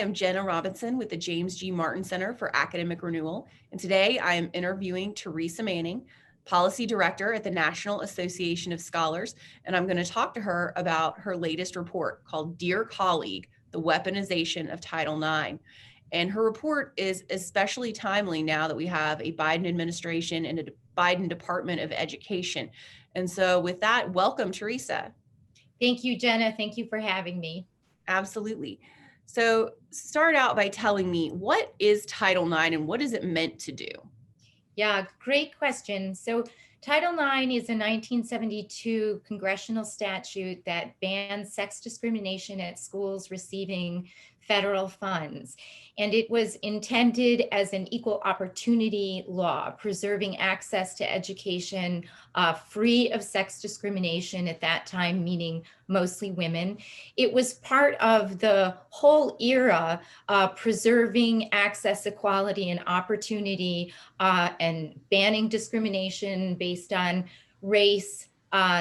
am Jenna Robinson with the James G. Martin Center for Academic Renewal, and today I am interviewing Teresa Manning, Policy Director at the National Association of Scholars, and I'm going to talk to her about her latest report called Dear Colleague, the Weaponization of Title IX. And her report is especially timely now that we have a Biden administration and a Biden Department of Education. And so with that, welcome, Teresa. Thank you, Jenna. Thank you for having me. Absolutely. So start out by telling me, what is Title IX and what is it meant to do? Yeah, great question. So Title IX is a 1972 congressional statute that bans sex discrimination at schools receiving federal funds. And it was intended as an equal opportunity law, preserving access to education free of sex discrimination at that time, meaning mostly women. It was part of the whole era preserving access, equality, and opportunity and banning discrimination based on race,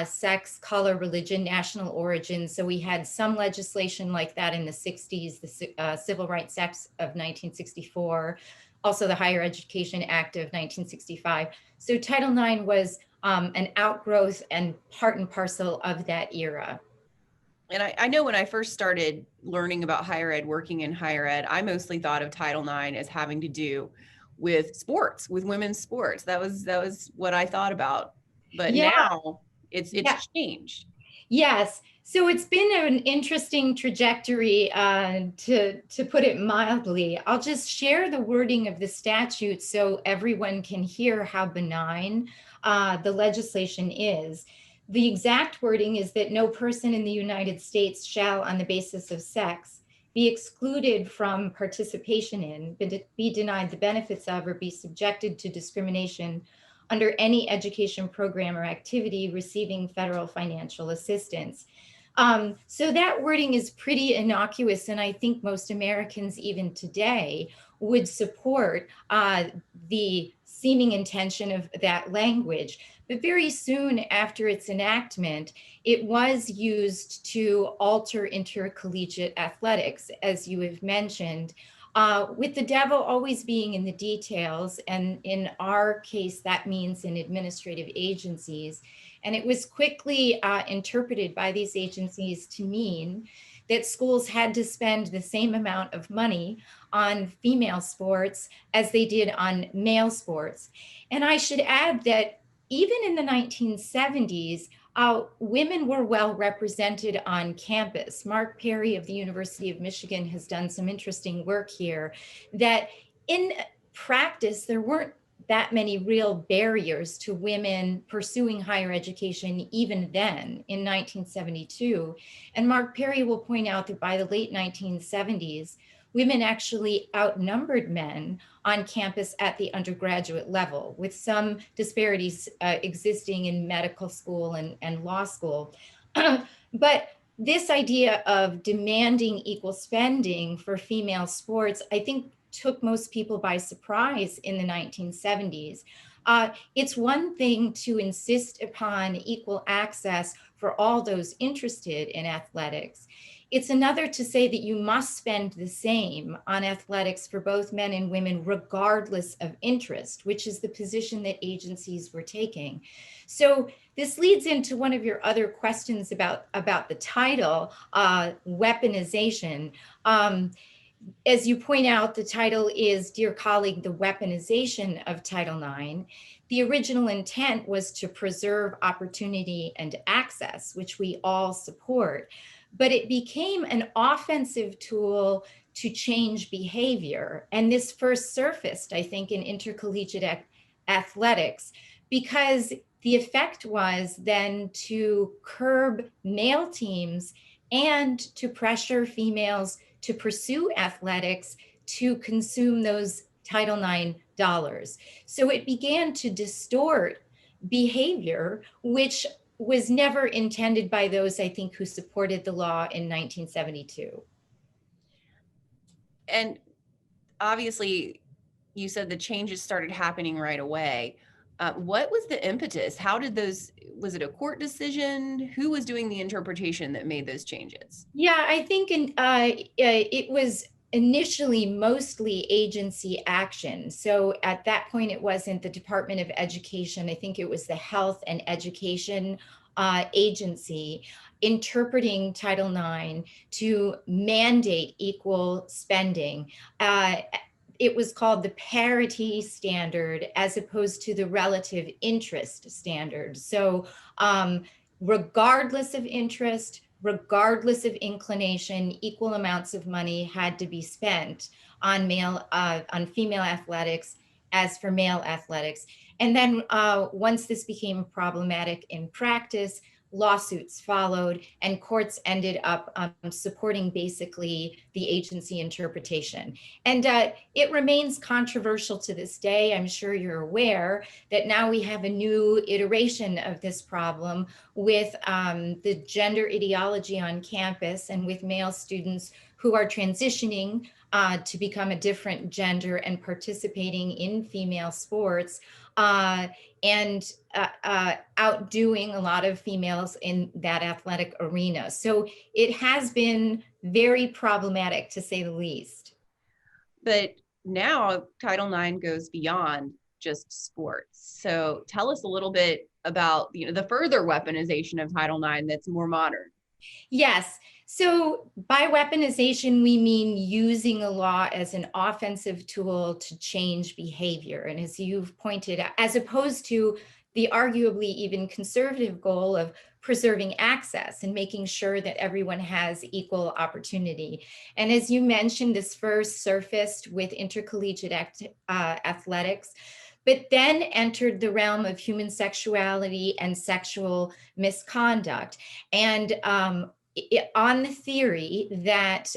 sex, color, religion, national origin. So we had some legislation like that in the 60s, the Civil Rights Act of 1964, also the Higher Education Act of 1965. So Title IX was an outgrowth and part and parcel of that era. And I know when I first started learning about higher ed, working in higher ed, I mostly thought of Title IX as having to do with sports, with women's sports. That was what I thought about. But Yeah, now it's yeah. changed. Yes. So it's been an interesting trajectory, to put it mildly. I'll just share the wording of the statute so everyone can hear how benign the legislation is. The exact wording is that no person in the United States shall, on the basis of sex, be excluded from participation in, be denied the benefits of, or be subjected to discrimination under any education program or activity receiving federal financial assistance. So that wording is pretty innocuous, and I think most Americans, even today, would support the seeming intention of that language. But very soon after its enactment, it was used to alter intercollegiate athletics, as you have mentioned, with the devil always being in the details. And in our case, that means in administrative agencies. And it was quickly interpreted by these agencies to mean that schools had to spend the same amount of money on female sports as they did on male sports. And I should add that even in the 1970s, women were well represented on campus. Mark Perry of the University of Michigan has done some interesting work here, that in practice, there weren't that many real barriers to women pursuing higher education even then in 1972. And Mark Perry will point out that by the late 1970s, women actually outnumbered men on campus at the undergraduate level, with some disparities existing in medical school and law school. But this idea of demanding equal spending for female sports, I think, took most people by surprise in the 1970s. It's one thing to insist upon equal access for all those interested in athletics. It's another to say that you must spend the same on athletics for both men and women, regardless of interest, which is the position that agencies were taking. So this leads into one of your other questions about the title, weaponization. As you point out, the title is, Dear Colleague, the Weaponization of Title IX. The original intent was to preserve opportunity and access, which we all support, but it became an offensive tool to change behavior. And this first surfaced, I think, in intercollegiate athletics, because the effect was then to curb male teams and to pressure females to pursue athletics, to consume those Title IX dollars. So it began to distort behavior, which was never intended by those, I think, who supported the law in 1972. And obviously, you said the changes started happening right away. What was the impetus? Was it a court decision? Who was doing the interpretation that made those changes? Yeah, I think it was initially mostly agency action. So at that point, it wasn't the Department of Education. I think it was the Health and Education Agency interpreting Title IX to mandate equal spending. It was called the parity standard as opposed to the relative interest standard. So regardless of interest, regardless of inclination, equal amounts of money had to be spent on female athletics as for male athletics. And then once this became problematic in practice, lawsuits followed, and courts ended up supporting basically the agency interpretation. And it remains controversial to this day. I'm sure you're aware that now we have a new iteration of this problem with the gender ideology on campus and with male students who are transitioning to become a different gender and participating in female sports. And outdoing a lot of females in that athletic arena. So it has been very problematic, to say the least. But now Title IX goes beyond just sports. So tell us a little bit about the further weaponization of Title IX that's more modern. Yes. So by weaponization, we mean using a law as an offensive tool to change behavior. And as you've pointed out, as opposed to the arguably even conservative goal of preserving access and making sure that everyone has equal opportunity. And as you mentioned, this first surfaced with intercollegiate athletics, but then entered the realm of human sexuality and sexual misconduct. And on the theory that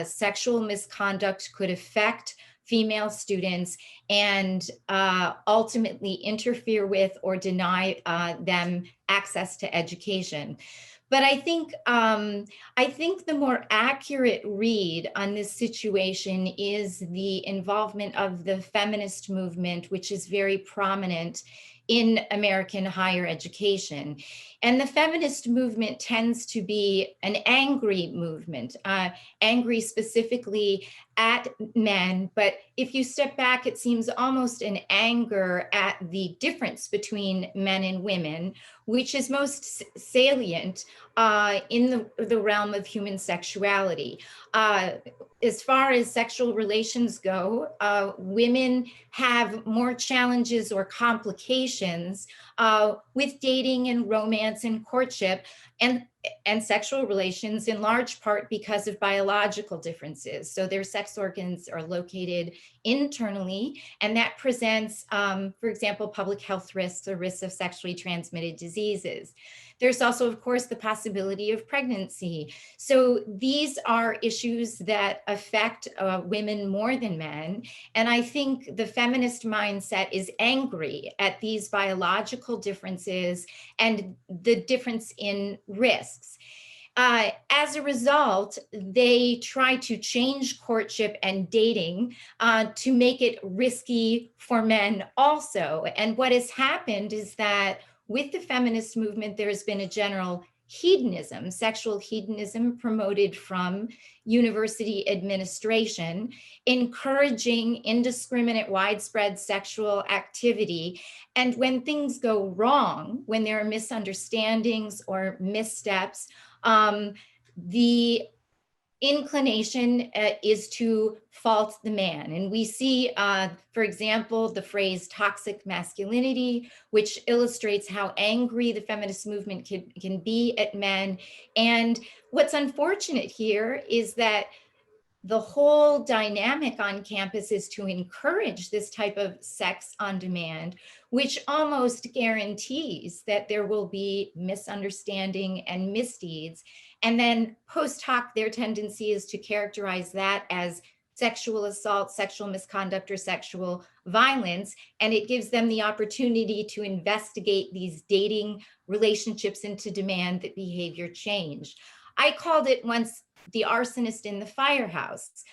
sexual misconduct could affect female students and ultimately interfere with or deny them access to education. But I think the more accurate read on this situation is the involvement of the feminist movement, which is very prominent in American higher education. And the feminist movement tends to be an angry movement, angry specifically at men. But if you step back, it seems almost an anger at the difference between men and women, which is most salient in the realm of human sexuality. As far as sexual relations go, women have more challenges or complications with dating and romance and courtship and sexual relations, in large part because of biological differences. So their sex organs are located internally, and that presents, for example, public health risks or risks of sexually transmitted diseases. There's also, of course, the possibility of pregnancy. So these are issues that affect women more than men. And I think the feminist mindset is angry at these biological differences and the difference in risks. As a result, they try to change courtship and dating to make it risky for men also. And what has happened is that with the feminist movement, there has been a general hedonism, sexual hedonism promoted from university administration, encouraging indiscriminate, widespread sexual activity. And when things go wrong, when there are misunderstandings or missteps, the inclination is to fault the man. And we see, for example, the phrase toxic masculinity, which illustrates how angry the feminist movement can be at men. And what's unfortunate here is that the whole dynamic on campus is to encourage this type of sex on demand, which almost guarantees that there will be misunderstanding and misdeeds. And then post hoc, their tendency is to characterize that as sexual assault, sexual misconduct, or sexual violence. And it gives them the opportunity to investigate these dating relationships and to demand that behavior change. I called it once the arsonist in the firehouse.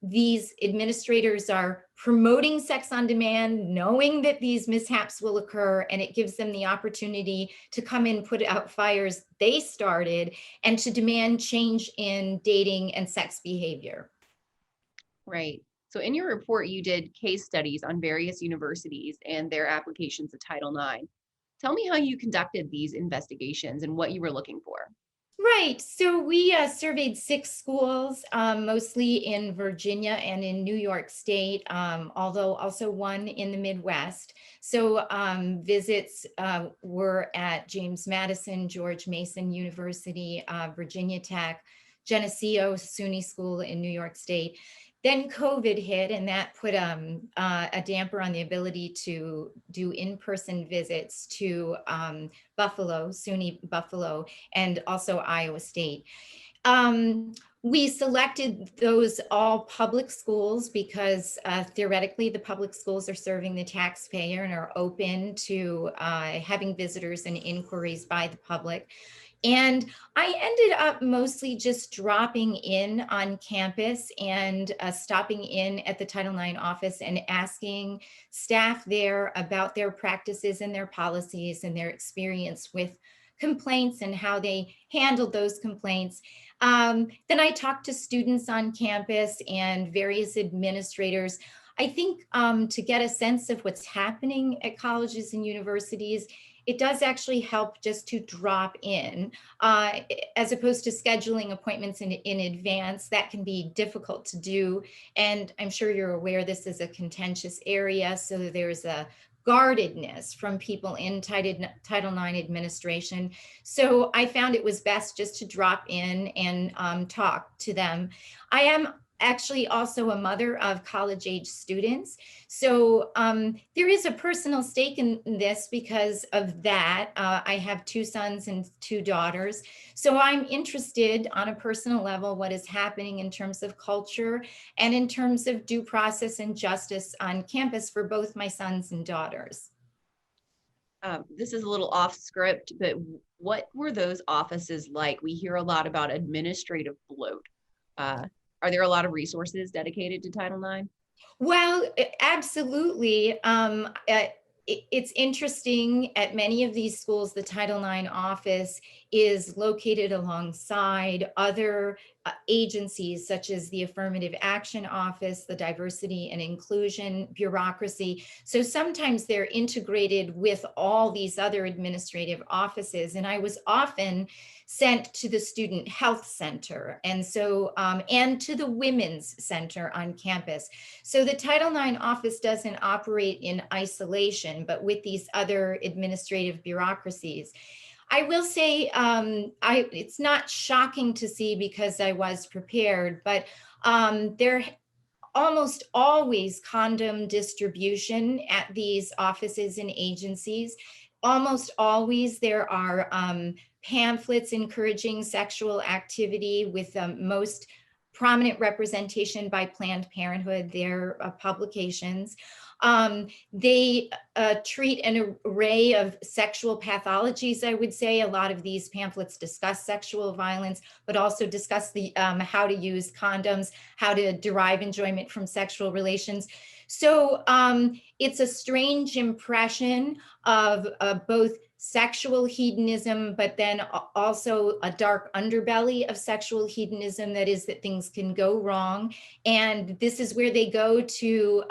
These administrators are promoting sex on demand, knowing that these mishaps will occur, and it gives them the opportunity to come in, put out fires they started, and to demand change in dating and sex behavior. Right. So in your report, you did case studies on various universities and their applications of Title IX. Tell me how you conducted these investigations and what you were looking for. Right. So we surveyed 6 schools, mostly in Virginia and in New York State, although also one in the Midwest. So visits were at James Madison, George Mason University, Virginia Tech, Geneseo SUNY School in New York State. Then COVID hit, and that put a damper on the ability to do in-person visits to Buffalo, SUNY Buffalo, and also Iowa State. We selected those all public schools because theoretically the public schools are serving the taxpayer and are open to having visitors and inquiries by the public. And I ended up mostly just dropping in on campus and stopping in at the Title IX office and asking staff there about their practices and their policies and their experience with complaints and how they handled those complaints. Then I talked to students on campus and various administrators. I think to get a sense of what's happening at colleges and universities, it does actually help just to drop in, uh, as opposed to scheduling appointments in advance. That can be difficult to do. And I'm sure you're aware this is a contentious area. So there's a guardedness from people in Title IX administration. So I found it was best just to drop in and talk to them. I am actually also a mother of college age students. So there is a personal stake in this because of that. I have 2 sons and 2 daughters. So I'm interested on a personal level what is happening in terms of culture and in terms of due process and justice on campus for both my sons and daughters. This is a little off script, but what were those offices like? We hear a lot about administrative bloat. Uh, are there a lot of resources dedicated to Title IX? Well, absolutely. It's interesting at many of these schools, the Title IX office is located alongside other agencies such as the Affirmative Action Office, the Diversity and Inclusion Bureaucracy. So sometimes they're integrated with all these other administrative offices. And I was often sent to the Student Health Center and to the Women's Center on campus. So the Title IX office doesn't operate in isolation, but with these other administrative bureaucracies. I will say it's not shocking to see because I was prepared, but there almost always condom distribution at these offices and agencies. Almost always there are pamphlets encouraging sexual activity with most prominent representation by Planned Parenthood, their publications. They treat an array of sexual pathologies, I would say. A lot of these pamphlets discuss sexual violence, but also discuss the how to use condoms, how to derive enjoyment from sexual relations. So it's a strange impression of both sexual hedonism, but then also a dark underbelly of sexual hedonism, that is that things can go wrong. And this is where they go to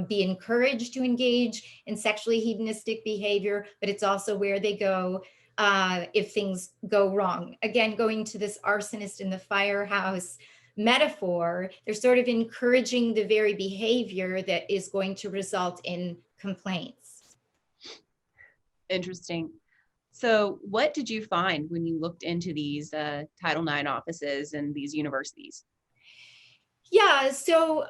be encouraged to engage in sexually hedonistic behavior, but it's also where they go if things go wrong. Again, going to this arsonist in the firehouse metaphor, they're sort of encouraging the very behavior that is going to result in complaints. Interesting. So, what did you find when you looked into these Title IX offices and these universities? Yeah, so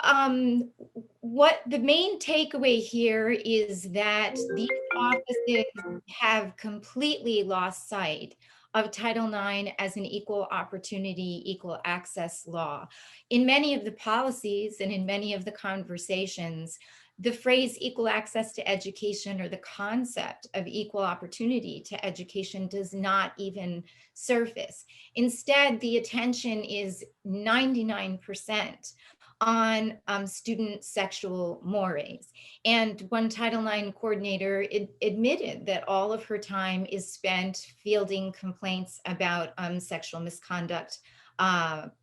what the main takeaway here is that these offices have completely lost sight of Title IX as an equal opportunity, equal access law. In many of the policies and in many of the conversations, the phrase equal access to education or the concept of equal opportunity to education does not even surface. Instead, the attention is 99% on student sexual mores. And one Title IX coordinator admitted that all of her time is spent fielding complaints about sexual misconduct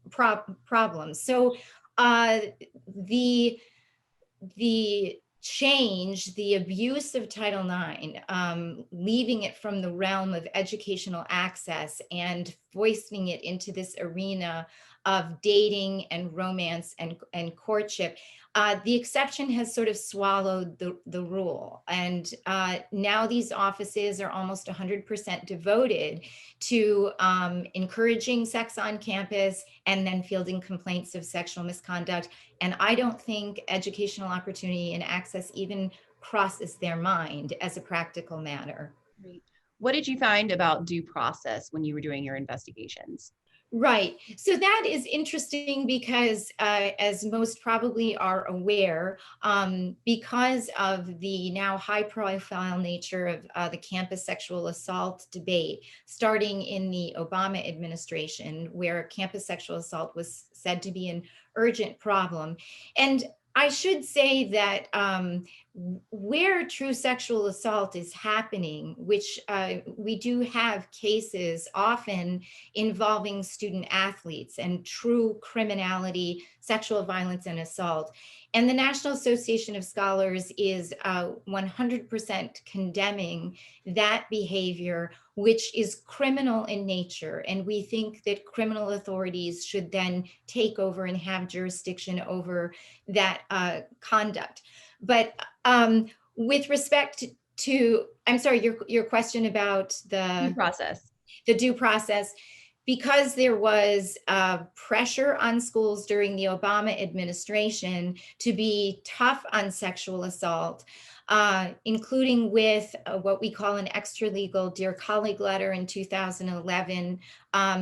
problems. So uh, the the abuse of Title IX, leaving it from the realm of educational access and foisting it into this arena of dating and romance and courtship, the exception has sort of swallowed the rule. And now these offices are almost 100% devoted to encouraging sex on campus and then fielding complaints of sexual misconduct. And I don't think educational opportunity and access even crosses their mind as a practical matter. Great. What did you find about due process when you were doing your investigations? Right. So that is interesting because, as most probably are aware, because of the now high profile nature of the campus sexual assault debate, starting in the Obama administration, where campus sexual assault was said to be an urgent problem. And I should say that where true sexual assault is happening, which we do have cases often involving student athletes and true criminality, sexual violence, and assault. And the National Association of Scholars is 100% condemning that behavior, which is criminal in nature. And we think that criminal authorities should then take over and have jurisdiction over that conduct. But with respect to, I'm sorry, your question about Due process. the due process, because there was pressure on schools during the Obama administration to be tough on sexual assault, including with what we call an extra-legal Dear Colleague letter in 2011,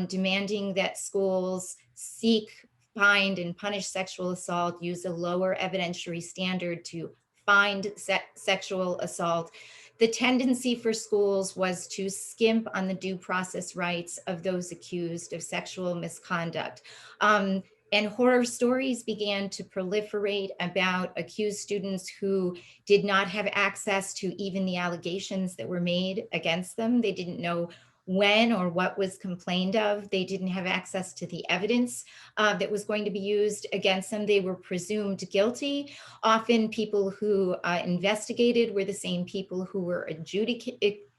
demanding that schools seek, find, and punish sexual assault, use a lower evidentiary standard to find sexual assault. The tendency for schools was to skimp on the due process rights of those accused of sexual misconduct. And horror stories began to proliferate about accused students who did not have access to even the allegations that were made against them. They didn't know when or what was complained of. They didn't have access to the evidence that was going to be used against them. They were presumed guilty. Often people who investigated were the same people who were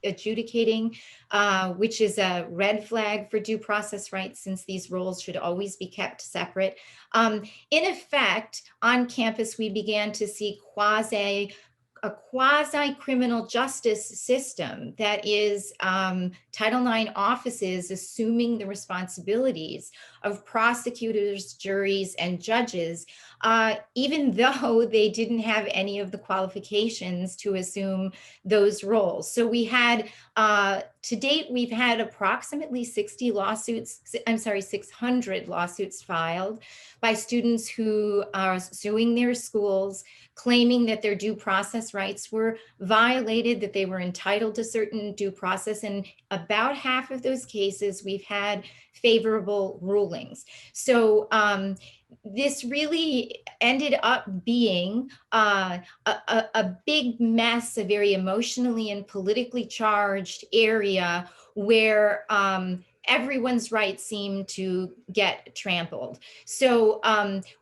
adjudicating, which is a red flag for due process rights, since these roles should always be kept separate. In effect, on campus, we began to see a quasi-criminal justice system that is Title IX offices assuming the responsibilities of prosecutors, juries, and judges, even though they didn't have any of the qualifications to assume those roles. So we had, to date, we've had approximately 600 lawsuits filed by students who are suing their schools, claiming that their due process rights were violated, that they were entitled to certain due process. And about half of those cases, we've had favorable rulings. So this really ended up being a big mess, a very emotionally and politically charged area where everyone's rights seemed to get trampled. So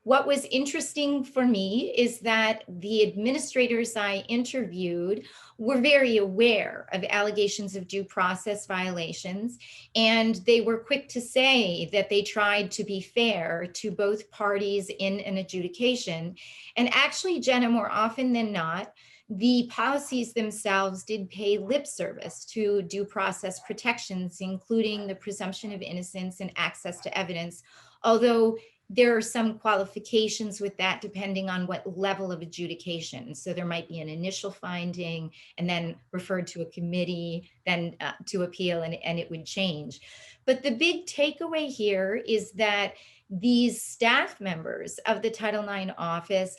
what was interesting for me is that the administrators I interviewed were very aware of allegations of due process violations, and they were quick to say that they tried to be fair to both parties in an adjudication. And actually, Jenna, more often than not, the policies themselves did pay lip service to due process protections, including the presumption of innocence and access to evidence, although there are some qualifications with that depending on what level of adjudication. So there might be an initial finding and then referred to a committee, then to appeal, and it would change. But the big takeaway here is that these staff members of the Title IX office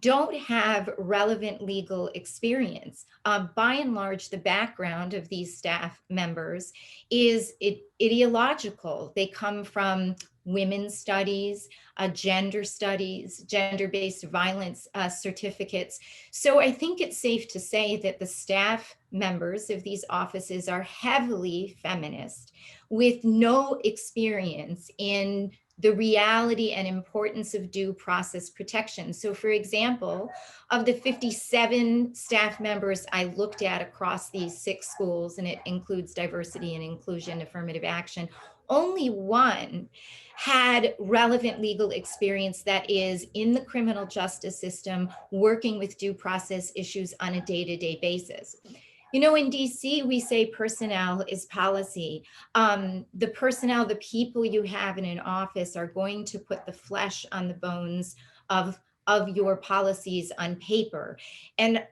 don't have relevant legal experience. By and large, the background of these staff members is ideological. They come from women's studies, gender-based violence certificates. So I think it's safe to say that the staff members of these offices are heavily feminist with no experience in the reality and importance of due process protection. So for example, of the 57 staff members I looked at across these 6 schools, and it includes diversity and inclusion, affirmative action, only one had relevant legal experience that is in the criminal justice system working with due process issues on a day-to-day basis. You know, in DC, we say personnel is policy. The personnel, the people you have in an office are going to put the flesh on the bones of your policies on paper. And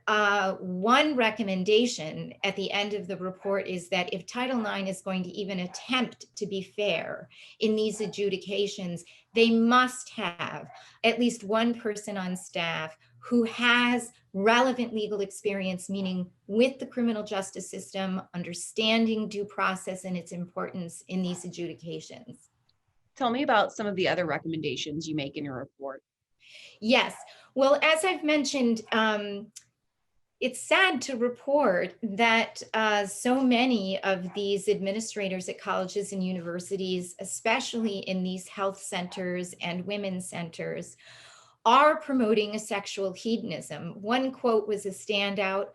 one recommendation at the end of the report is that if Title IX is going to even attempt to be fair in these adjudications, they must have at least one person on staff who has relevant legal experience, meaning with the criminal justice system, understanding due process and its importance in these adjudications. Tell me about some of the other recommendations you make in your report. Yes. Well, as I've mentioned, it's sad to report that so many of these administrators at colleges and universities, especially in these health centers and women's centers, are promoting a sexual hedonism. One quote was a standout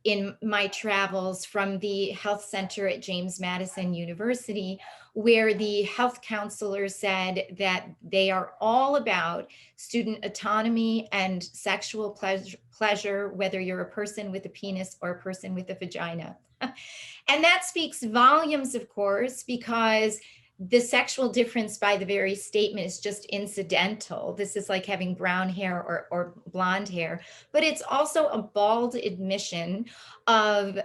in my travels from the health center at James Madison University, where the health counselor said that they are all about student autonomy and sexual pleasure, whether you're a person with a penis or a person with a vagina. And that speaks volumes, of course, because the sexual difference by the very statement is just incidental. This is like having brown hair or blonde hair, but it's also a bald admission of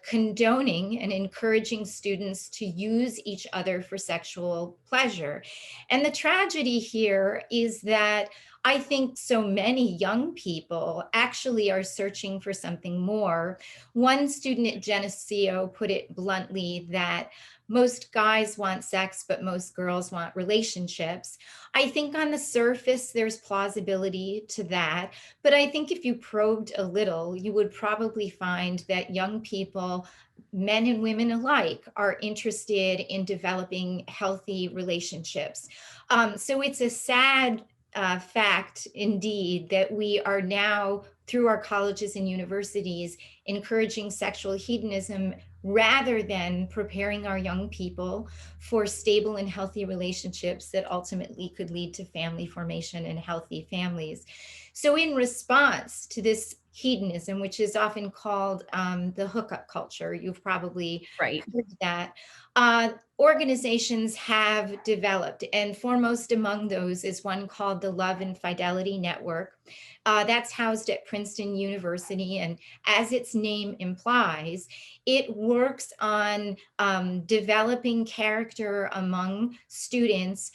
condoning and encouraging students to use each other for sexual pleasure. And the tragedy here is that I think so many young people actually are searching for something more. One student at Geneseo put it bluntly that most guys want sex, but most girls want relationships. I think on the surface, there's plausibility to that. But I think if you probed a little, you would probably find that young people, men and women alike, are interested in developing healthy relationships. So it's a sad fact indeed that we are now, through our colleges and universities, encouraging sexual hedonism rather than preparing our young people for stable and healthy relationships that ultimately could lead to family formation and healthy families. So in response to this hedonism, which is often called the hookup culture, you've probably Right. heard that, organizations have developed, and foremost among those is one called the Love and Fidelity Network. That's housed at Princeton University, and as its name implies, it works on developing character among students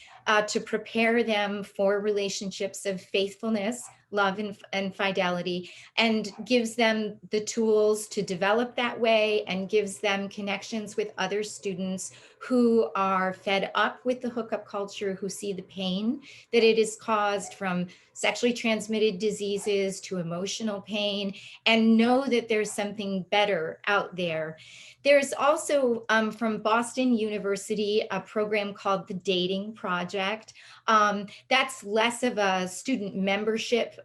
to prepare them for relationships of faithfulness, love, and fidelity, and gives them the tools to develop that way, and gives them connections with other students who are fed up with the hookup culture, who see the pain that it is caused from sexually transmitted diseases to emotional pain, and know that there's something better out there. There's also from Boston University a program called the Dating Project. That's less of a student membership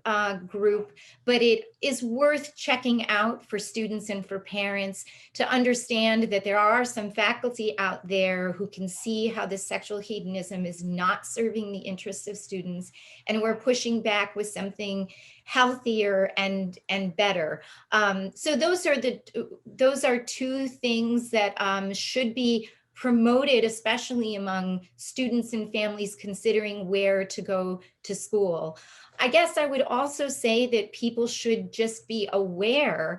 group, but it is worth checking out for students and for parents to understand that there are some faculty out there who can see how this sexual hedonism is not serving the interests of students, and we're pushing back with something healthier and better. So those are two things that should be promoted, especially among students and families considering where to go to school. I guess I would also say that people should just be aware,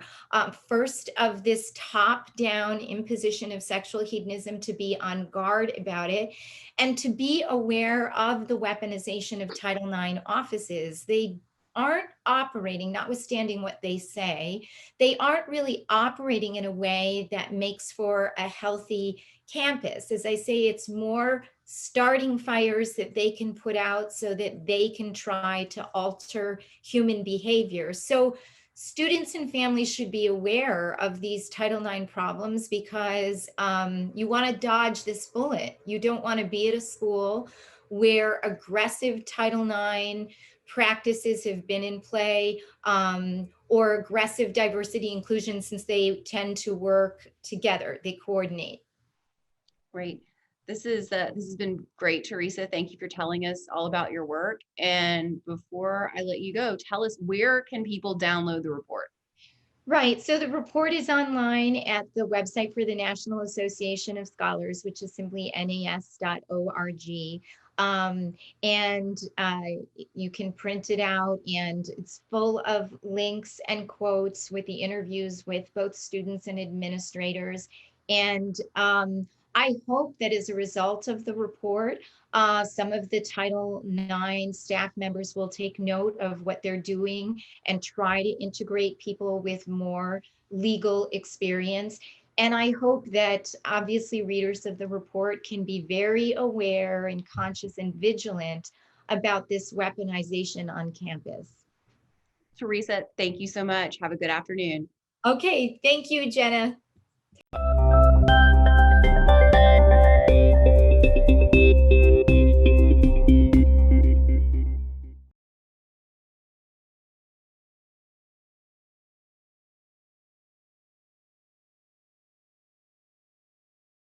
first, of this top-down imposition of sexual hedonism, to be on guard about it, and to be aware of the weaponization of Title IX offices. They aren't operating, notwithstanding what they say, they aren't really operating in a way that makes for a healthy campus. As I say, it's more starting fires that they can put out so that they can try to alter human behavior. So Students and families should be aware of these Title IX problems because you want to dodge this bullet. You don't want to be at a school where aggressive Title IX practices have been in play, or aggressive diversity inclusion, since they tend to work together, they coordinate. Great. This has been great, Teresa. Thank you for telling us all about your work. And before I let you go, tell us, where can people download the report? Right. So the report is online at the website for the National Association of Scholars, which is simply nas.org. Um, and you can print it out, and it's full of links and quotes with the interviews with both students and administrators. And I hope that as a result of the report, some of the Title IX staff members will take note of what they're doing and try to integrate people with more legal experience. And I hope that obviously readers of the report can be very aware and conscious and vigilant about this weaponization on campus. Teresa, thank you so much. Have a good afternoon. Okay, thank you, Jenna.